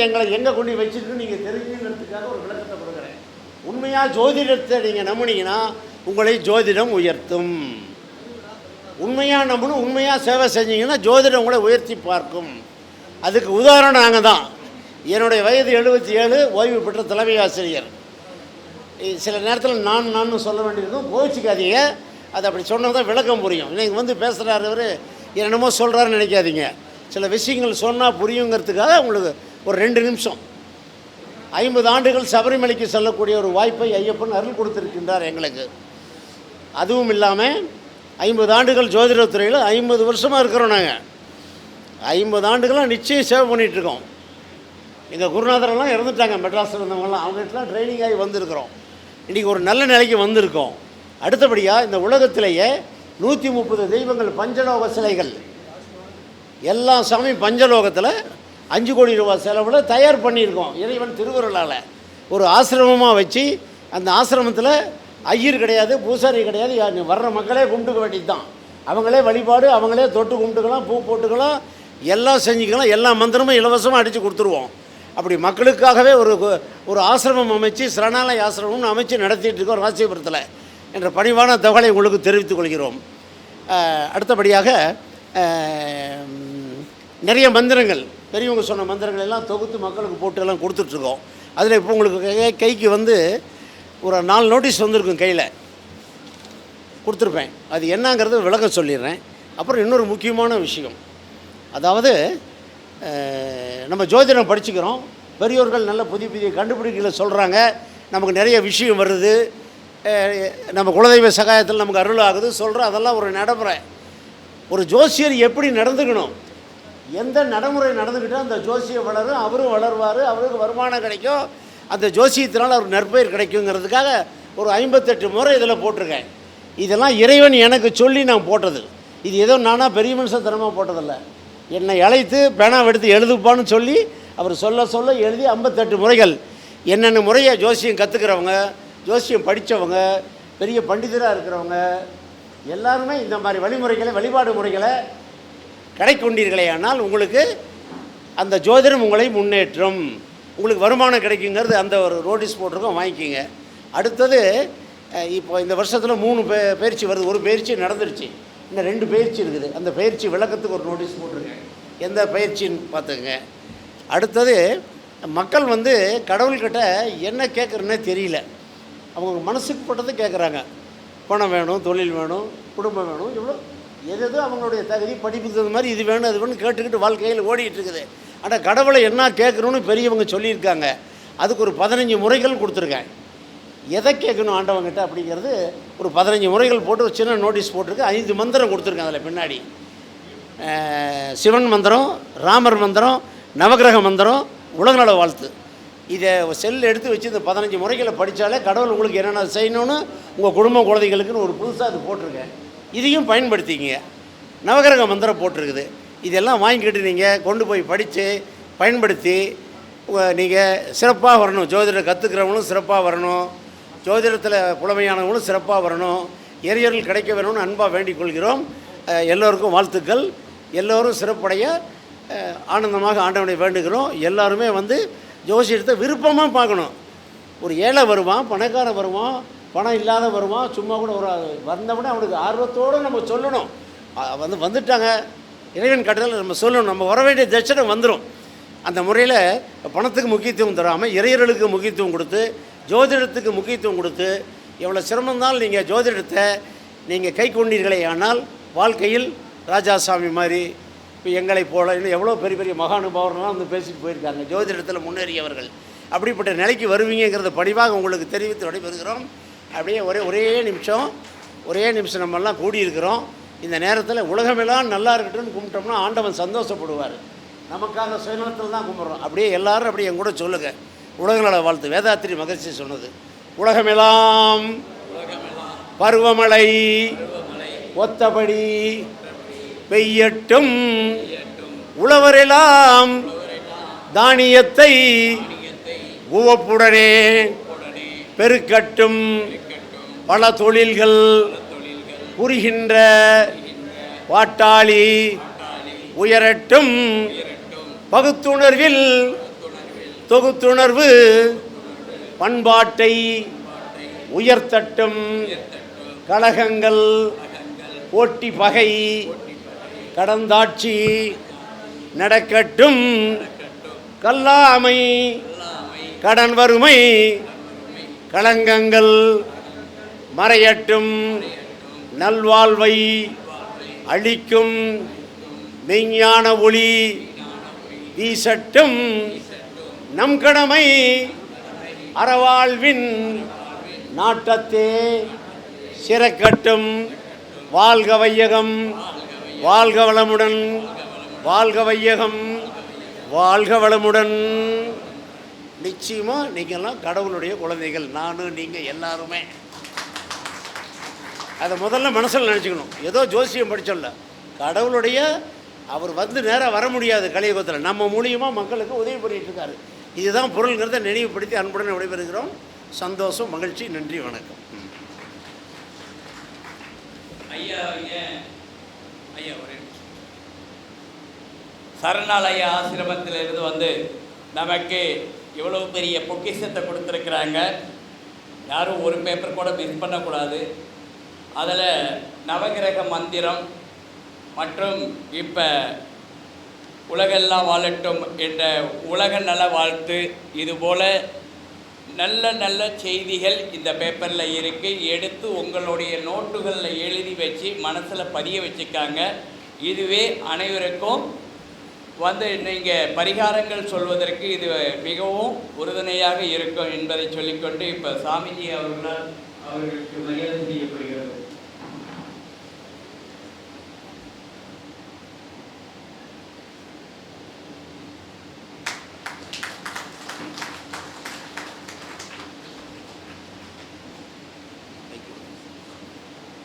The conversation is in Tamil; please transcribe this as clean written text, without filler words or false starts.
எங்களை எங்கே கொண்டு வச்சுருக்கு நீங்கள் தெரிஞ்சுக்கிறதுக்காக ஒரு விளக்கத்தை கொடுக்குறேன். உண்மையாக ஜோதிடத்தை நீங்கள் நம்பினீங்கன்னா உங்களை ஜோதிடம் உயர்த்தும். உண்மையாக நம்பணும், உண்மையாக சேவை செஞ்சீங்கன்னா ஜோதிடம் உங்களை உயர்த்தி பார்க்கும். அதுக்கு உதாரணம் நாங்கள் தான். என்னுடைய வயது 77, ஓய்வு பெற்ற தலைமை ஆசிரியர். சில நேரத்தில் நான் சொல்ல வேண்டியிருக்கும், கோவிச்சிக்காதீங்க. அது அப்படி சொன்னால் தான் விளக்கம் புரியும். இன்னைக்கு வந்து பேசுகிறாரு அவர் என்னமோ சொல்கிறாருன்னு நினைக்காதீங்க. சில விஷயங்கள் சொன்னால் புரியுங்கிறதுக்காக உங்களுக்கு ஒரு 2 நிமிஷம். 50 ஆண்டுகள் சபரிமலைக்கு செல்லக்கூடிய ஒரு வாய்ப்பை ஐயப்பன் அருள் கொடுத்துருக்கின்றார் எங்களுக்கு. அதுவும் இல்லாமல் 50 ஆண்டுகள் ஜோதிடத்துறையில் 50 வருஷமாக இருக்கிறோம். நாங்கள் 50 ஆண்டுகளாக நிச்சயம் சேவை பண்ணிகிட்ருக்கோம். எங்கள் குருநாதரெல்லாம் இறந்துட்டாங்க, மெட்ராஸில் இருந்தவங்கலாம். அவங்ககிட்டலாம் ட்ரைனிங் ஆகி வந்திருக்கிறோம். இன்றைக்கி ஒரு நல்ல நிலைக்கு வந்திருக்கோம். அடுத்தபடியாக இந்த உலகத்திலேயே 130 தெய்வங்கள், பஞ்சலோக சிலைகள், எல்லா சாமி பஞ்சலோகத்தில் 5 கோடி ரூபா செலவில் தயார் பண்ணியிருக்கோம். இறைவன் திருவருளால் ஒரு ஆசிரமமாக வச்சு, அந்த ஆசிரமத்தில் ஐயர் கிடையாது, பூசாரி கிடையாது, வர்ற மக்களே கும்பிட்டுக்க வேண்டியது தான். அவங்களே வழிபாடு, அவங்களே தொட்டு கும்பிட்டுக்கலாம், பூ போட்டுக்கலாம், எல்லாம் செஞ்சுக்கலாம். எல்லா மந்திரமும் இலவசமாக அடித்து கொடுத்துருவோம். அப்படி மக்களுக்காகவே ஒரு ஆசிரமம் அமைச்சு, சரணாலய ஆசிரமம்னு அமைச்சு நடத்திட்டு இருக்கோம் ராசிபுரத்தில் என்ற பணிவான தகவலை உங்களுக்கு தெரிவித்துக் கொள்கிறோம். அடுத்தபடியாக நிறைய மந்திரங்கள், பெரியவங்க சொன்ன மந்திரங்கள் எல்லாம் தொகுத்து மக்களுக்கு போட்டு எல்லாம் கொடுத்துட்ருக்கோம். அதில் இப்போ உங்களுக்கு கைக்கு வந்து ஒரு 4 நோட்டீஸ் வந்திருக்கும், கையில் கொடுத்துருப்பேன். அது என்னங்கிறது விளக்கம் சொல்லிடுறேன். அப்புறம் இன்னொரு முக்கியமான விஷயம், அதாவது நம்ம ஜோதிடம் படிச்சுக்கிறோம். பெரியோர்கள் நல்ல புதிய கண்டுபிடிக்கல சொல்கிறாங்க. நமக்கு நிறைய விஷயம் வருது. நம்ம குலதெய்வ சகாயத்தில் நமக்கு அருள் ஆகுது சொல்கிறோம். அதெல்லாம் ஒரு நடைமுறை. ஒரு ஜோசியர் எப்படி நடந்துக்கணும், எந்த நடைமுறை நடந்துக்கிட்டால் அந்த ஜோசியம் வளரும், அவரும் வளருவார், அவருக்கு வருமானம் கிடைக்கும், அந்த ஜோசியத்தினால் அவருக்கு நற்பெயர் கிடைக்குங்கிறதுக்காக ஒரு 58 முறை இதில் போட்டிருக்கேன். இதெல்லாம் இறைவன் எனக்கு சொல்லி நான் போட்டது. இது ஏதோ நானாக பெரிய மனுஷன் தரமாக போட்டதில்லை. என்னை அழைத்து பேனாவை எடுத்து எழுதுப்பான்னு சொல்லி அவர் சொல்ல எழுதி 58 முறைகள். என்னென்ன முறையை ஜோசியம் கற்றுக்கிறவங்க, ஜோசியம் படித்தவங்க, பெரிய பண்டிதராக இருக்கிறவங்க எல்லாருமே இந்த மாதிரி வழிமுறைகளை, வழிபாடு முறைகளை கடைக்கொண்டீர்களே ஆனால் உங்களுக்கு அந்த ஜோதிடம் உங்களை முன்னேற்றம், உங்களுக்கு வருமானம் கிடைக்குங்கிறது அந்த ஒரு நோட்டீஸ் போட்டிருக்கோம், வாங்கிக்கிங்க. அடுத்தது இப்போ இந்த வருஷத்தில் 3 பயிற்சி வருது. ஒரு பயிற்சி நடந்துருச்சு, இன்னும் 2 பயிற்சி இருக்குது. அந்த பயிற்சி விளக்கத்துக்கு ஒரு நோட்டீஸ் போட்டிருக்கேன், எந்த பயிற்சின்னு பார்த்துக்குங்க. அடுத்தது மக்கள் வந்து கடவுள்கிட்ட என்ன கேட்குறதுன்னே தெரியல. அவங்க மனசுக்கு பட்டது கேட்குறாங்க. பணம் வேணும், தொழில் வேணும், குடும்பம் வேணும், இவ்வளோ எது அவங்களுடைய தகுதி, படிப்புக்கு தகுந்த மாதிரி இது வேணும் அது வேணும் கேட்டுக்கிட்டு வாழ்க்கையில் ஓடிக்கிட்டு இருக்குது. ஆனால் கடவுளை என்ன கேட்குறோன்னு பெரியவங்க சொல்லியிருக்காங்க. அதுக்கு ஒரு 15 முறைகள் கொடுத்துருக்கேன். எதை கேட்கணும் ஆண்டவங்கிட்ட அப்படிங்கிறது ஒரு 15 முறைகள் போட்டு ஒரு சின்ன நோட்டீஸ் போட்டிருக்கு. 5 மந்திரம் கொடுத்துருக்கேன். அதில் பின்னாடி சிவன் மந்திரம், ராமர் மந்திரம், நவகிரக மந்திரம், உலகநல வாழ்த்து. இதை செல் எடுத்து வச்சு இந்த 15 முறைகளை படித்தாலே கடவுள் உங்களுக்கு என்னென்ன செய்யணும்னு உங்கள் குடும்ப குழந்தைகளுக்குன்னு ஒரு புதுசாக அது போட்டிருக்கேன். இதையும் பயன்படுத்திங்க. நவகிரக மந்திரம் போட்டிருக்குது. இதெல்லாம் வாங்கிக்கிட்டு நீங்கள் கொண்டு போய் படித்து பயன்படுத்தி நீங்கள் சிறப்பாக வரணும். ஜோதிடர் கற்றுக்கிறவங்களும் சிறப்பாக வரணும், ஜோதிடத்தில் புலமையானவங்களும் சிறப்பாக வரணும், எரியர்கள் கிடைக்க வேணும்னு அன்பாக வேண்டிக் கொள்கிறோம். எல்லோருக்கும் வாழ்த்துக்கள். எல்லோரும் சிறப்படைய ஆனந்தமாக ஆண்டவனை வேண்டுகிறோம். எல்லாருமே வந்து ஜோசியத்தை விருப்பமாக பார்க்கணும். ஒரு ஏழை வருவான், பணக்காரன் வருவான், பணம் இல்லாத வருவான், சும்மா கூட ஒரு வந்தவனே அவனுக்கு ஆர்வத்தோடு நம்ம சொல்லணும். வந்துட்டாங்க இறைவன் கட்டத்தில் நம்ம சொல்லணும். நம்ம வர வேண்டிய தட்சணை வந்துடும். அந்த முறையில் பணத்துக்கு முக்கியத்துவம் தராமல் இறையர்களுக்கு முக்கியத்துவம் கொடுத்து, ஜோதிடத்துக்கு முக்கியத்துவம் கொடுத்து, எவ்வளோ சிரமம்னாலும் நீங்கள் ஜோதிடத்தை நீங்கள் கை கொண்டீர்களே ஆனால் வாழ்க்கையில் ராஜாசாமி மாதிரி இப்போ எங்களை போல இன்னும் எவ்வளோ பெரிய பெரிய மகானுபாவர்கள்லாம் வந்து பேசிட்டு போயிருக்காங்க, ஜோதிடத்தில் முன்னேறியவர்கள். அப்படிப்பட்ட நிலைக்கு வருவீங்கிறத பணிவாக உங்களுக்கு தெரிவித்து விடைபெறுகிறோம். அப்படியே ஒரே நிமிஷம் நம்மெல்லாம் கூடியிருக்கிறோம். இந்த நேரத்தில் உலகமெல்லாம் நல்லா இருக்கட்டும்னு கும்பிட்டோம்னா ஆண்டவன் சந்தோஷப்படுவார். நமக்காக சுயநலத்தில் தான் கும்பிட்றோம். அப்படியே எல்லோரும் அப்படியே என் கூட சொல்லுங்கள். உலகநல வாழ்த்து வேதாத்திரி மகிழ்ச்சி சொன்னது. உலகமெல்லாம் பருவமழை ஒத்தபடி பெய்யட்டும், உழவரெல்லாம் தானியத்தை உவப்புடனே பெருக்கட்டும், பல தொழில்கள் புரிகின்ற பாட்டாளி உயரட்டும், பகுத்துணர்வில் தொகுத்துணர்வு பண்பாட்டை உயர்த்தட்டும். கழகங்கள் போட்டி பகை கடந்தாட்சி நடக்கட்டும். கல்லாமை கடன் வறுமை களங்கங்கள் மறையட்டும். நல்வாழ்வை அளிக்கும் மெய்ஞான ஒளி வீசட்டும். நம் கடமை அறவாழ்வின் நாட்டத்தே சிறக்கட்டும். வாழ்க வையகம், வாழ்க வளமுடன், வாழ்க வையகம், வாழ்க வளமுடன். நிச்சயமாக நீங்கள்லாம் கடவுளுடைய குழந்தைகள், நானும் நீங்கள் எல்லாருமே. அதை முதல்ல மனசில் நினச்சிக்கணும். ஏதோ ஜோசியம் படிச்சோம்ல, கடவுளுடைய அவர் வந்து நேராக வர முடியாது கலியுகத்தில், நம்ம மூலியமாக மக்களுக்கு உதவி பண்ணிகிட்ருக்காரு. இதுதான் பொருள்ங்கிறத நினைவுபடுத்தி அன்புடன் விடைபெறுகிறோம். சந்தோஷம், மகிழ்ச்சி, நன்றி, வணக்கம். ஐயா ஒரு சரணால் ஐயா ஆசிரமத்திலிருந்து வந்து நமக்கு இவ்வளோ பெரிய பொக்கிஷத்தை கொடுத்துருக்குறாங்க. யாரும் ஒரு பேப்பர் கூட மிஸ் பண்ணக்கூடாது. அதில் நவகிரக மந்திரம் மற்றும் இப்போ உலகெல்லாம் வாழட்டும் என்ற உலக நல வாழ்த்து, இதுபோல் நல்ல நல்ல செய்திகள் இந்த பேப்பரில் இருக்குது. எடுத்து உங்களுடைய நோட்டுகளில் எழுதி வச்சு மனசில் பதிய வச்சுக்காங்க. இதுவே அனைவருக்கும் வந்து நீங்கள் பரிகாரங்கள் சொல்வதற்கு இது மிகவும் உறுதுணையாக இருக்கும் என்பதை சொல்லிக்கொண்டு இப்போ சாமிஜி அவர்களுக்கு மரியாதை செய்யப்படுகிறது.